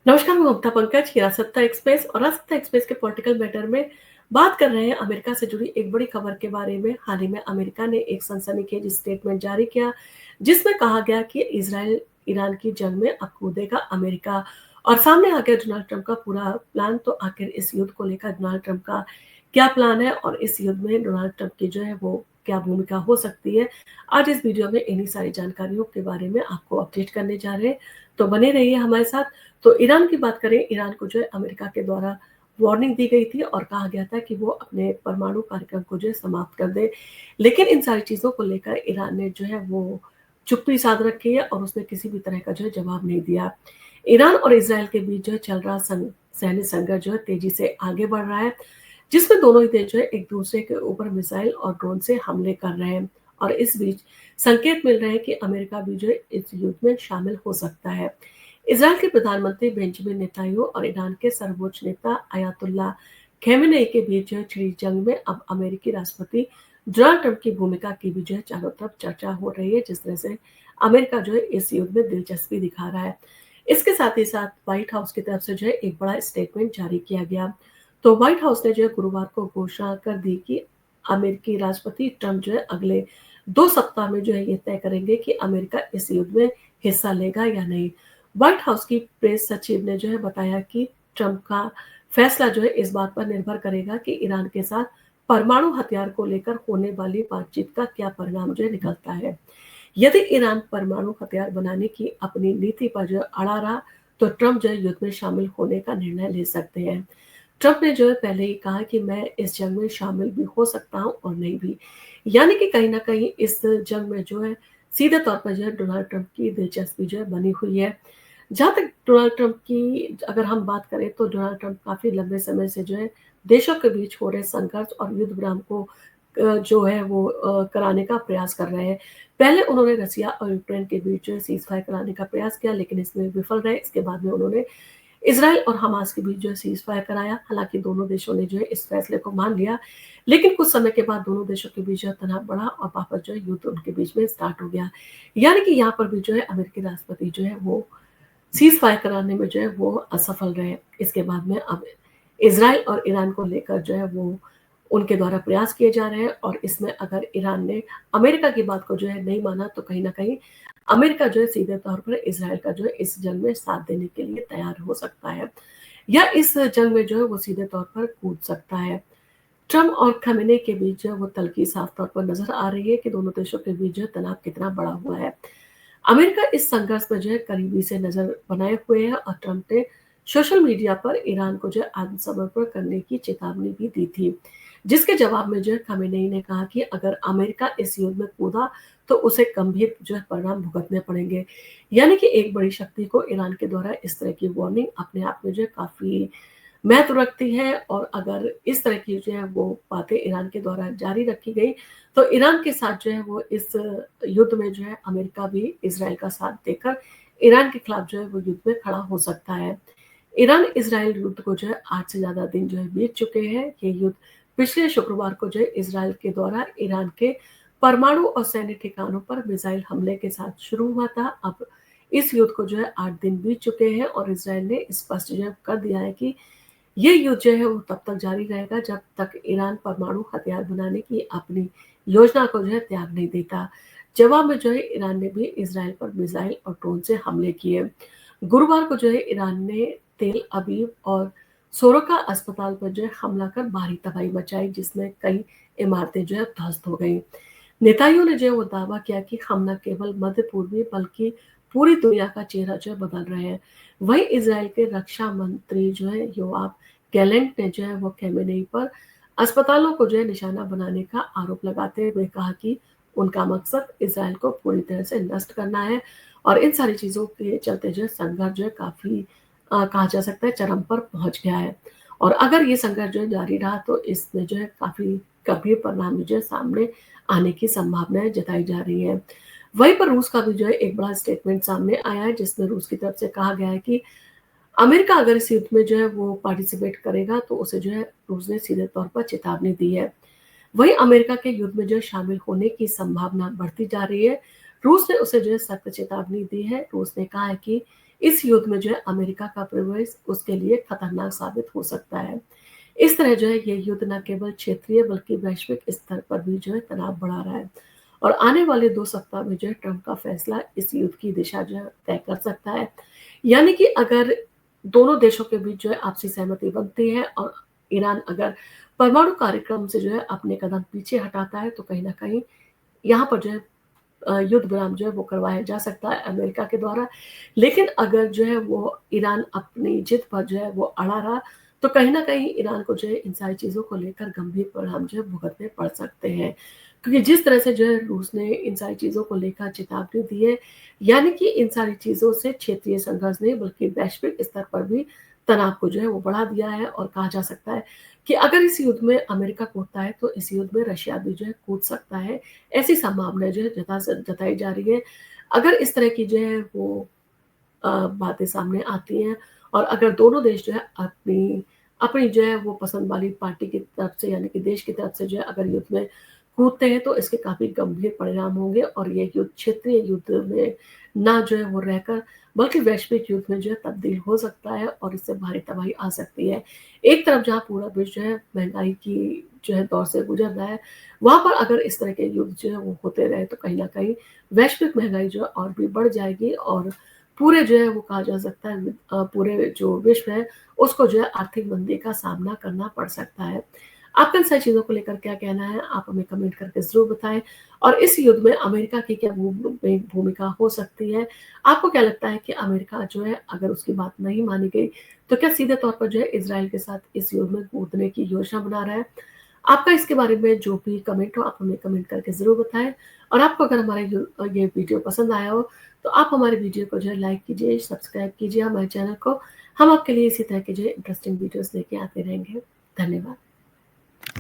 नमस्कार, मैं ममता पंकज हिरासत एक्सप्रेस और रासत्ता एक्सप्रेस के पॉलिटिकल मैटर में बात कर रहे हैं अमेरिका से जुड़ी एक बड़ी खबर के बारे में। हाल ही में अमेरिका ने एक सनसनीखेज स्टेटमेंट जारी किया, जिसमें कहा गया कि इजराइल ईरान की जंग में अब कूदेगा अमेरिका। और सामने आ गया डोनाल्ड ट्रंप का पूरा प्लान। तो आखिर इस युद्ध को लेकर डोनाल्ड ट्रंप का क्या प्लान है और इस युद्ध में डोनाल्ड ट्रंप की जो है वो क्या भूमिका हो सकती है, आज इस वीडियो में इन्हीं सारी जानकारियों के बारे में आपको अपडेट करने जा रहे हैं। तो बने रहिए हमारे साथ। तो ईरान की बात करें, ईरान को जो है अमेरिका के द्वारा वार्निंग दी गई थी और कहा गया था कि वो अपने परमाणु कार्यक्रम को जो है समाप्त कर दे। लेकिन इन सारी चीज़ों को लेकर ईरान ने जो है वो चुप्पी साध रखी है और उसने किसी भी तरह का जो है जवाब नहीं दिया। ईरान और इज़राइल के बीच जो है चल रहा सैन्य संघर्ष जो है तेज़ी से आगे बढ़ रहा है, जिसमें दोनों ही देश जो है एक-दूसरे के ऊपर मिसाइल और ड्रोन से हमले कर रहे हैं। और इस बीच संकेत मिल रहे हैं कि अमेरिका भी जो है इस युद्ध में शामिल हो सकता है। इजरायल के प्रधानमंत्री बेंजामिन नेतन्याहू और ईरान के सर्वोच्च नेता अयातुल्ला खमेनेई के बीच जो है छिड़ी जंग में अब अमेरिकी राष्ट्रपति डोनाल्ड ट्रंप की भूमिका की भी जो है चारों तरफ चर्चा हो रही है, जिस तरह से अमेरिका जो है इस युद्ध में दिलचस्पी दिखा रहा है। इसके साथ ही साथ व्हाइट हाउस की तरफ से जो है एक बड़ा स्टेटमेंट जारी किया गया। तो व्हाइट हाउस ने जो है गुरुवार को घोषणा कर दी कि अमेरिकी राष्ट्रपति ट्रंप जो है अगले 2 सप्ताह में जो है ये तय करेंगे कि अमेरिका इस युद्ध में हिस्सा लेगा या नहीं। व्हाइट हाउस की प्रेस सचिव ने जो है बताया कि ट्रंप का फैसला जो है इस बात पर निर्भर करेगा कि ईरान के साथ परमाणु हथियार को लेकर होने वाली बातचीत का क्या परिणाम जो है निकलता है। यदि ईरान परमाणु हथियार बनाने की अपनी नीति पर जो है अड़ा रहा, तो ट्रंप जो है युद्ध में शामिल होने का निर्णय ले सकते हैं। ट्रंप ने जो है पहले ही कहा कि मैं इस जंग में शामिल भी हो सकता हूं और नहीं भी। यानी कि कहीं ना कहीं इस जंग में जो है सीधे तौर पर जो है डोनाल्ड ट्रंप की दिलचस्पी जो है बनी हुई है। जहाँ तक डोनाल्ड ट्रंप की अगर हम बात करें, तो डोनाल्ड ट्रंप काफ़ी लंबे समय से जो है देशों के बीच हो रहे संघर्ष और युद्ध विराम को जो है वो कराने का प्रयास कर रहे हैं। पहले उन्होंने रसिया और यूक्रेन के बीच जो है सीज़फायर कराने का प्रयास किया, लेकिन इसमें विफल रहे। इसके बाद में उन्होंने इज़राइल और हमास के बीच जो है सीज़फायर कराया। हालाँकि दोनों देशों ने जो है इस फैसले को मान लिया, लेकिन कुछ समय के बाद दोनों देशों के बीच जो है तनाव बढ़ा और वापस जो है युद्ध उनके बीच में स्टार्ट हो गया। यानी कि यहाँ पर भी जो है अमेरिकी राष्ट्रपति जो है वो सीज़ फायर कराने में जो है वो असफल रहे। इसके बाद में अब इज़राइल और ईरान को लेकर जो है वो उनके द्वारा प्रयास किए जा रहे हैं और इसमें अगर ईरान ने अमेरिका की बात को जो है नहीं माना, तो कहीं न कहीं अमेरिका जो है सीधे तौर पर इज़राइल का जो है इस जंग में साथ देने के लिए तैयार हो सकता है या इस जंग में जो है वो सीधे तौर पर कूद सकता है। ट्रम्प और खमेनी के बीच जो है वो तल्खी साफ तौर पर नज़र आ रही है कि दोनों देशों के बीच जो है तनाव कितना बढ़ा हुआ है। अमेरिका इस संघर्ष में जो है करीबी से नजर बनाए हुए है और ट्रंप ने सोशल मीडिया पर ईरान को जो है आत्मसमर्पण करने की चेतावनी भी दी थी, जिसके जवाब में जो है खमेनेई ने कहा कि अगर अमेरिका इस युद्ध में कूदा, तो उसे गंभीर जो है परिणाम भुगतने पड़ेंगे। यानी कि एक बड़ी शक्ति को ईरान के द्वारा इस तरह की वार्निंग अपने आप में जो है काफी महत्व रखती है और अगर इस तरह की जो है वो बातें ईरान के द्वारा जारी रखी गई, तो ईरान के साथ जो है वो इस युद्ध में जो है अमेरिका भी इज़राइल का साथ देकर ईरान के खिलाफ जो है वो युद्ध में खड़ा हो सकता है। ईरान इज़राइल युद्ध को जो है 8 से ज़्यादा दिन जो है बीत चुके हैं। ये युद्ध पिछले शुक्रवार को जो है इज़राइल के द्वारा ईरान के परमाणु और सैन्य ठिकानों पर मिसाइल हमले के साथ शुरू हुआ था। अब इस युद्ध को जो है 8 दिन बीत चुके हैं और इज़राइल ने स्पष्ट जो है कर दिया है कि ये युद्ध जो है वो तब तक जारी रहेगा जब तक ईरान परमाणु हथियार बनाने की अपनी योजना को जो है त्याग नहीं देता। जवाब में जो है ईरान ने भी इज़राइल पर मिसाइल और ड्रोन से हमले किए। गुरुवार को जो है ईरान ने तेल अवीव और सोरोका अस्पताल पर जो है हमला कर भारी तबाही मचाई, जिसमें कई इमारतें जो है ध्वस्त हो गई। नेताओं ने जो है वो दावा किया कि हम न केवल मध्य पूर्वी बल्कि पूरी दुनिया का चेहरा जो है बदल रहे हैं। वहीं इज़राइल के रक्षा मंत्री जो है योआव गैलेंट ने जो है वो खमेनेई पर अस्पतालों को जो है निशाना बनाने का आरोप लगाते हुए कहा कि उनका मकसद इज़राइल को पूरी तरह से नष्ट करना है और इन सारी चीज़ों के चलते जो है संघर्ष जो है काफ़ी कहा जा सकता है चरम पर पहुँच गया है। और अगर ये संघर्ष जो है जारी रहा, तो इसमें जो है काफ़ी गंभीर परिणाम जो है सामने आने की संभावनाएं जताई जा रही है। वहीं पर रूस का भी जो है एक बड़ा स्टेटमेंट सामने आया है, जिसमें रूस की तरफ से कहा गया है कि अमेरिका अगर इस युद्ध में जो है वो पार्टिसिपेट करेगा, तो उसे जो है रूस ने सीधे तौर पर चेतावनी दी है। वहीं अमेरिका के युद्ध में जो है शामिल होने की संभावना बढ़ती जा रही है। रूस ने उसे जो है सख्त चेतावनी दी है। रूस ने कहा है कि इस युद्ध में जो है अमेरिका का प्रवेश उसके लिए खतरनाक साबित हो सकता है। इस तरह जो है ये युद्ध न केवल क्षेत्रीय बल्कि वैश्विक स्तर पर भी जो है तनाव बढ़ा रहा है और आने वाले 2 सप्ताह में जो है ट्रंप का फैसला इस युद्ध की दिशा जो है तय कर सकता है। यानी कि अगर दोनों देशों के बीच जो है आपसी सहमति बनती है और ईरान अगर परमाणु कार्यक्रम से जो है अपने कदम पीछे हटाता है तो कहीं न कहीं यहाँ पर जो है युद्ध विराम जो है वो करवाया जा सकता है अमेरिका के द्वारा। लेकिन अगर जो है वो ईरान अपनी जिद पर जो है वो अड़ा रहा, तो कहीं न कहीं ईरान को जो है इन सारी चीज़ों को लेकर गंभीर परिणाम जो है भुगतने पड़ सकते हैं। क्योंकि जिस तरह से जो है रूस ने इन सारी चीज़ों को लेकर चेतावनी दी है, यानी कि इन सारी चीज़ों से क्षेत्रीय संघर्ष नहीं बल्कि वैश्विक स्तर पर भी तनाव को जो है वो बढ़ा दिया है और कहा जा सकता है कि अगर इस युद्ध में अमेरिका कूदता है, तो इस युद्ध में रशिया भी जो है कूद सकता है। ऐसी संभावना जो है जताई जा रही है। अगर इस तरह की जो है वो बातें सामने आती हैं और अगर दोनों देश जो है अपनी अपनी जो है वो पसंद वाली पार्टी की तरफ से यानी कि देश की तरफ से जो है अगर युद्ध में कूदते हैं तो इसके काफ़ी गंभीर परिणाम होंगे और ये युद्ध क्षेत्रीय युद्ध में ना जो है वो रहकर बल्कि वैश्विक युद्ध में जो है तब्दील हो सकता है और इससे भारी तबाही आ सकती है। एक तरफ जहाँ पूरा विश्व जो है महँगाई की जो है दौर से गुज़र रहा है, वहाँ पर अगर इस तरह के युद्ध जो है वो होते रहे तो कहीं न कहीं वैश्विक महँगाई जो है और भी बढ़ जाएगी और पूरे जो है वो कहा जा सकता है पूरे जो विश्व है उसको जो है आर्थिक मंदी का सामना करना पड़ सकता है। आपका इन सारी चीज़ों को लेकर क्या कहना है? आप हमें कमेंट करके ज़रूर बताएँ और इस युद्ध में अमेरिका की क्या भूमिका हो सकती है? आपको क्या लगता है कि अमेरिका जो है अगर उसकी बात नहीं मानी गई, तो क्या सीधे तौर पर जो है इज़राइल के साथ इस युद्ध में कूदने की योजना बना रहा है? आपका इसके बारे में जो भी कमेंट हो आप हमें कमेंट करके ज़रूर बताएँ और आपको अगर हमारा ये वीडियो पसंद आया हो, तो आप हमारे वीडियो को जो है लाइक कीजिए, सब्सक्राइब कीजिए हमारे चैनल को। हम आपके लिए इसी तरह के जो है इंटरेस्टिंग वीडियोज़ लेके आते रहेंगे। धन्यवाद।